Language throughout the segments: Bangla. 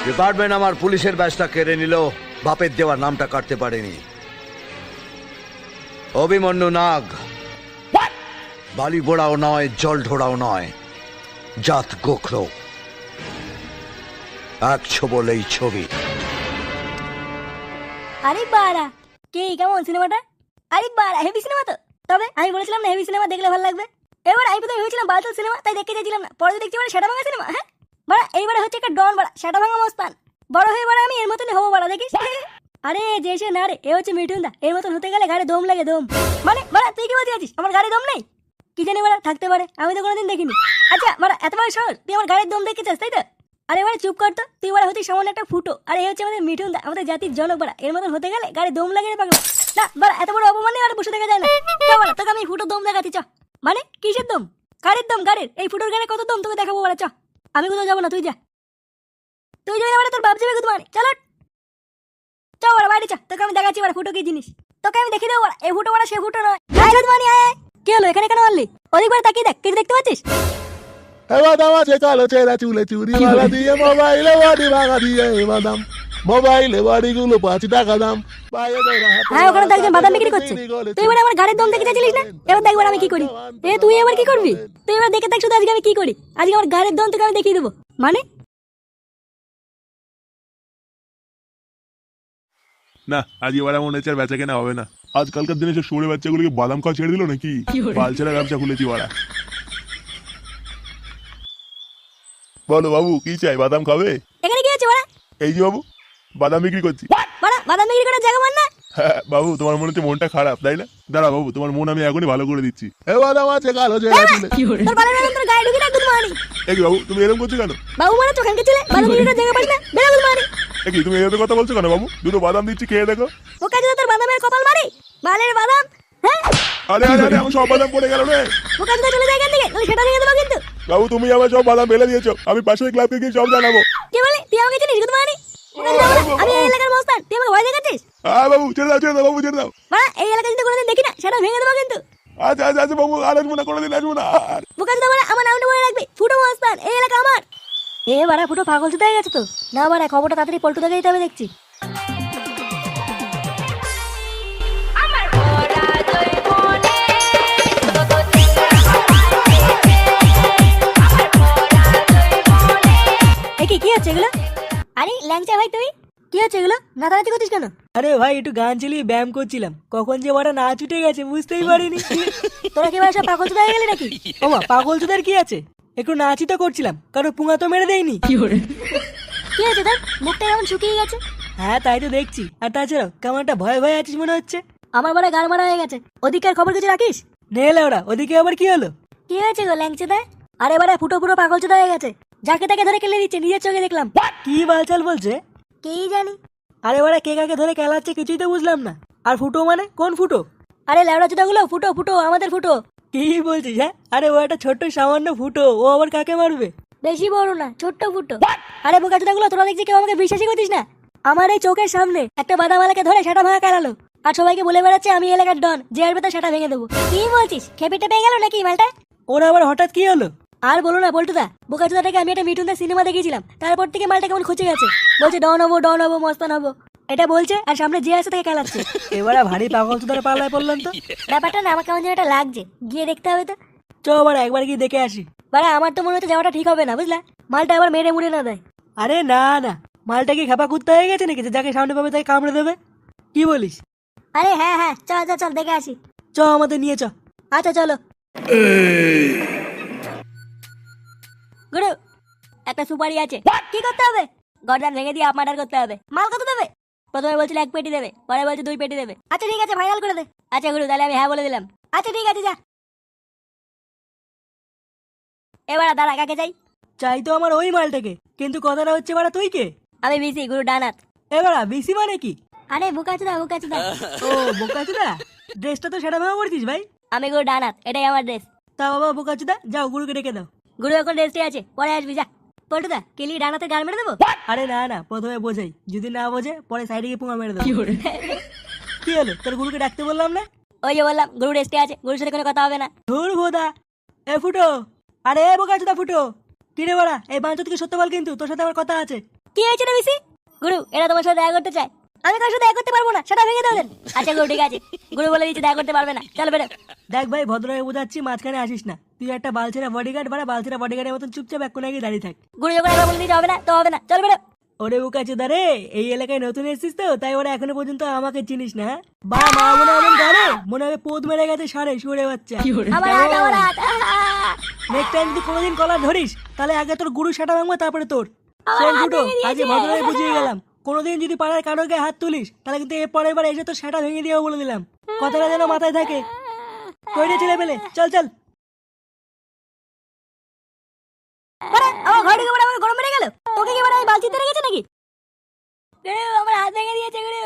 ডিপার্টমেন্ট আমার পুলিশের ব্যাচটা কেড়ে নিল, বাপের দেওয়ার নামটা কাটতে পারেনি। অভিমন্যু নাগ বালি বোড়াও নয়, জল ঢোড়াও নয়, জাত গোখলো। এক ছবলেই ছবি। আরে বাড়া, কে কেমন সিনেমাটা? আরে বাড়া, হেভি সিনেমা তো। তবে আমি বলেছিলাম না হেভি সিনেমা দেখলে ভালো লাগবে। এবার আমি প্রথমে ভেবেছিলাম বালতাল সিনেমা, তাই দেখতে চাইছিলাম না। পরে দেখছি বাড়া সেটা ভাঙা সিনেমা। হ্যাঁ বাড়া, এইবারে হচ্ছে একটা ডন বাড়া, সেটা ভাঙা মস্তান। বড় হয়ে বাড়া আমি এর মতনই হবো বাড়া, দেখিস। আরে যে সে না রে, এ হচ্ছে মিঠুন দা। এর মতন হতে গেলে গাড়ি দম লাগে, দম। মানে বাড়া তুই কি বলতে চাচ্ছিস আমার গাড়ি দম নেই? কি জানি বাড়া, থাকতে পারে, আমি তো কোনোদিন দেখিনি। আচ্ছা বাড়া, এত বড় সাহস, তুই আমার গাড়ির দম দেখতে চাস, তাই তো? আরে বাড়া চুপ কর তো, তুই বাড়া হচ্ছিস সামান্য একটা ফুটো। আর এই হচ্ছে আমাদের মিঠুন দা, আমাদের জাতির জনক বাড়া। এর মতন হতে গেলে গাড়ি দম লাগে রে পাগলা। না বাড়া, এত বড় অপমানে আর বসে দেখা যায় না। চ বাড়া, তোকে আমি ফুটো দম দেখাচ্ছি, চ। মানে কিসের দম? গাড়ির দম, গাড়ির। এই ফুটোর গাড়ি কত দম তোকে দেখাবো বাড়া, চ। আমি কোথাও যাবো না, তুই যা। তুই যাবি না বাড়া, তোর বাপ যাবে কোথাও মানে, চলো। চ বাড়া বাইরে চ, তোকে আমি দেখাচ্ছি বাড়া ফুটো কি জিনিস। তোকে আমি দেখিয়ে দেবো বাড়া, এই ফুটো বাড়া সে ফুটো নয়। মানে আয়। কি হলো, এখানে কেন মারলি? ওদিক বাড়া তাকিয়ে দেখ, কিছু দেখতে পাচ্ছিস? বাদাম আছে কালো চেরা চুলে চুরি মালা দিয়ে মোবাইলে বাড়ি ভাঙা দিয়ে বাদাম মোবাইলে বাড়িগুলো 5 টাকা দাম। হ্যাঁ, ওখানে তো একজন বাদাম বিক্রি করছে। তুই এবার আমার গাড়ির দম দেখে চাইছিলিস না? এবার দেখবার আমি কি করি। তুই এবার কি করবি? তুই এবার দেখে থাক শুধু আজকে আমি কি করি। আজকে আমার গাড়ির দম তোকে আমি দেখিয়ে দেবো। মানে না, আজ এবার মনে হচ্ছে আর বেচা কেনা হবে না। আজকালকার দিনে সব শুয়োরের বাচ্চাগুলোকে বাদাম খাওয়া ছেড়ে দিল নাকি? বালছেরা ব্যবসা খুলেছি ওরা। বলো বাবু, কি চাই? বাদাম খাবে? এখানে কি আছে ওরা? এই যে বাবু, বাদাম বিক্রি করছি। বাদাম বিক্রি করার জায়গা মান না? হ্যাঁ বাবু, তোমার মনে হচ্ছে মনটা খারাপ তাই না? দাঁড়া বাবু, তোমার মন আমি এখনই ভালো করে দিচ্ছি। বাদাম আছে কালো চেরা চুলে। তোর বালের নাম তোর গায়ে ঢুকে না গুদ মারি। কি বাবু, তুমি এরকম করছো কেন? বাবু মানে তো খানকে ছেলে, বাদাম বিক্রি করার জায়গা পাস না, বেরা গুদ মারি। কি তুমি এভাবে কথা বলছো কেন বাবু? দুটো বাদাম দিচ্ছি, খেয়ে দেখো। ও কাজে তোর বাদামের কপাল মারি, বালের বাদাম। হ্যাঁ আরে আরে আরে, আমার সব বাদাম পড়ে গেল রে। ও কাজে চলে যায় এখান থেকে, তাহলে সেটা ভেঙে দেবো কিন্তু। বাবু, তুমি আমার সব বাদাম ফেলে দিয়েছো। আমি পাশের ক্লাবকে গিয়ে সব জানাবো। কি বলি, তুই আমাকে চিনিস গুদ মারি? আমি এই এলাকার মস্তান, তুই আমাকে ভয় দেখাচ্ছিস? বাবু ছেড়ে দাও, ছেড়ে দাও বাবু, ছেড়ে দাও। বাড়া, এই এলাকা যদি কোনোদিন দেখি না, সেটা ভেঙে দেবো কিন্তু। আচ্ছা আচ্ছা আচ্ছা বাবু, আর আসবো না, কোনোদিন আসবো না আর। বোকাজ দাও, আমার নামটা মনে রাখবি, ফুটো মস্তান, এই এলাকা আমার। এ বাড়া, ফুটো পাগল চুদা হয়ে গেছে তো। না বাড়া, খবরটা তাড়াতাড়ি পল্টু দাকে দিতে হবে দেখছি। কি হচ্ছে এগুলো? আরে ল্যাংচা ভাই, তুই কি হচ্ছে এগুলো? নাচানাচি করছিস কেন? আরে ভাই, একটু গান চালিয়ে ব্যায়াম করছিলাম, কখন যে বড় নাচ উঠে গেছে বুঝতেই পারিনি। তোরা কি ভাই সব পাগল চুদা হয়ে গেলি নাকি? ওমা, পাগল চোদার কি আছে? একটু নাচই তো করছিলাম, কারো পুঙা তো মেরে দেয়নি। কি হয়েছে তোর? মুখটা এমন শুকিয়ে গেছে। হ্যাঁ তাই তো দেখছি। আর তাছাড়াও কেমন একটা ভয় ভয় আছিস মনে হচ্ছে। আমার বাড়া গাড় মারা হয়ে গেছে। ওদিককার খবর কিছু রাখিস? নেলে ওরা, ওদিকে আবার কি হলো? কি হয়েছে গো ল্যাংচাদা? আরে বাড়া, ফুটো পুরো পাগল চুদা হয়ে গেছে। যাকে তাকে ধরে কেলে দিচ্ছে, নিজের চোখে দেখলাম। কি বালচাল বলছে? কি জানি। আরে বাড়া, কে কাকে ধরে খেলাচ্ছে কিছুই তো বুঝলাম না। আর ফুটো মানে কোন ফুটো? আরে ল্যাবড়া চুদা গুলো, ফুটো ফুটো, আমাদের ফুটো। কি বলছিস? হ্যাঁ, আরে ও একটা ছোট্ট সামান্য ফুটো, ও আবার কাকে মারবে? বেশি বড় না, ছোট্ট ফুটো। আরে বোকা চুদা গুলো, তোরা দেখছি কেউ আমাকে বিশ্বাসই করছিস না। আমার এই চোখের সামনে একটা বাদামালাকে ধরে সেটা ভাঙা কালালো। আর সবাইকে বলে বেড়াচ্ছে আমি এলাকার ডন, যে আসবে তার সেটা ভেঙে দেবো। কি বলছিস? খেপেটে পেয়ে গেল নাকি মালটা? ওরা আবার হঠাৎ কি হলো? আর বলো না বল্টুদা, বোকা চুদাটাকে আমি একটা মিঠুনদার সিনেমা দেখিয়েছিলাম, তারপর থেকে মালটা কেমন খুঁজে গেছে। বলছে ডন হবো মস্তান হবো, এটা বলছে। আর সামনে যে আছে তাকে খেলাচ্ছে। এবারে ভারী পাগল চোদার পাল্লায় পড়লাম তো। ব্যাপারটা না আমার কেমন যেন একটা লাগছে, গিয়ে দেখতে হবে তো। চ আবার একবার গিয়ে দেখে আসি। বাড়া, আমার তো মনে হচ্ছে যাওয়াটা ঠিক হবে না, বুঝলা? মালটা আবার মেরে মুড়ে না দেয়। আরে না না, মালটা কি খেপা কুত্তা হয়ে গেছে নাকি যে যাকে সামনে পাবে তাকে কামড়ে দেবে? কি বলিস? আরে হ্যাঁ হ্যাঁ, চল চল চল, দেখে আসি। চ আমাদের নিয়ে চ। আচ্ছা চলো। গুরু, একটা সুপারি আছে। কি করতে হবে? গর্দান ভেঙে দিয়ে আপনার করতে হবে। মাল কত দেবে? প্রথমে বলছিল 1 পেটি দেবে, পরে বলছে 2 পেটি দেবে। আচ্ছা ঠিক আছে, ফাইনাল করে দে। আচ্ছা গুরু, তাহলে আমি হ্যাঁ বলে দিলাম। আচ্ছা ঠিক আছে, যা। এবার দাঁড়া, কাকে চাই? চাই তো আমার ওই মালটাকে, কিন্তু কথাটা হচ্ছে বাড়া তুই কে? আমি বিসি, গুরু ডানাত। এবারা বিসি মানে কি? আরে বুকাচুদা বুকাচুদা। ও বোকাচুদা, ড্রেসটা তো সেটা ভাবে পড়ছিস ভাই। আমি গুরু ডানাত, এটাই আমার ড্রেস। তা বাবা বোকাচুদা, যাও গুরুকে ডেকে দাও। গুরু এখন রেস্টে আছে, পরে আসবি, যা। পল্টুদা, কেলি ডানাতে গাল মেরে দেবো? আরে না না, প্রথমে বোঝাই, যদি না বোঝে পরে সাইডে গিয়ে পুঙা মেরে দেবো। কি হলো, তোর গুরুকে ডাকতে বললাম না? ওই যে বললাম, গুরু রেস্টে আছে, গুরুর সাথে কোনো কথা হবে না। ধুর ভোদা। এ ফুটো, আরে এ বোকাচুদা ফুটো, কিরে বাড়া, এই বাঞ্চ থেকে সত্য বল, কিন্তু তোর সাথে আমার কথা আছে। কি হয়েছে রে বিসি? গুরু, এরা তোমার সাথে দেখা করতে চায়। আমি কারোর সাথে দেখা করতে পারবো না, সেটা ভেঙে দাও দেন। আচ্ছা গুরু, ঠিক আছে। গুরু বলে দিচ্ছে দেখা করতে পারবে না, চল বেরো। দেখ ভাই, ভদ্রভাবে বোঝাচ্ছি, মাঝখানে আসিস না। তুই একটা বালছেরা বডিগার্ড, বাড়া বালছেরা বডিগার্ডের মতন চুপচাপ এক কোনায় গিয়ে দাঁড়িয়ে থাক। গুরু যখন একবার বলে দিতে হবে না তো হবে না, চল বেরো। ওরে উকাচে দাঁড়ে, এই এলাকায় নতুন এসেছিস তো, তাই ওরা এখনো পর্যন্ত আমাকে চিনিস না? বা মা মনে হবে গাড়ে, মনে হবে পোদ মেরে গেছে সারে সুরে বাচ্চা। আমার হাত, আমার হাত। নেক্সট টাইম যদি কোনোদিন কলার ধরিস, তাহলে আগে তোর গুরু সাটা ভাঙবো, তারপরে তোর। শোন ফুটো, আজকে ভদ্রভাবে বুঝিয়ে গেলাম, কোনোদিন যদি পাড়ার কারোর গায়ে হাত তুলিস, তাহলে কিন্তু এর পরের বার এসে তোর সাটা ভেঙে দিয়েও বলে দিলাম। কথাটা যেন মাথায় থাকে। কইরে ছেলে পেলে, চল চল। বাড়া, আমার ঘরে ঢুকে বাড়া আমার গরম বেড়ে গেল। তোকে কি বাড়া আমি বালতিতে রেখেছি নাকি? গুরু, আমার হাত ভেঙে দিয়েছে গুরু।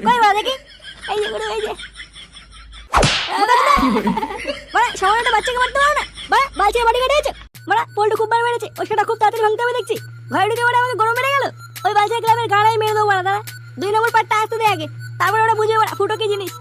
কই বাড়া দেখি? এই যে গুরু, এই যে। বাড়া, সামান্য একটা বাচ্চাকে মারতে পারো না? বাড়া, বালতির বাড়ি কেটে গেছে। বাড়া, পোল্টু খুব বার মেরেছে, ও সেটা খুব তাড়াতাড়ি ভাঙতে হবে দেখছি। ঘরে ঢুকে বাড়া আমাকে গরম বেড়ে গেল। ওই বালতির গ্রামের গাড়াই মেরে দেবো বাড়া, দাঁড়া। 2 নম্বর পার্টটা আসতে দে আগে, তারপরে ওরা বুঝে বাড়া ফুটো কি জিনিস।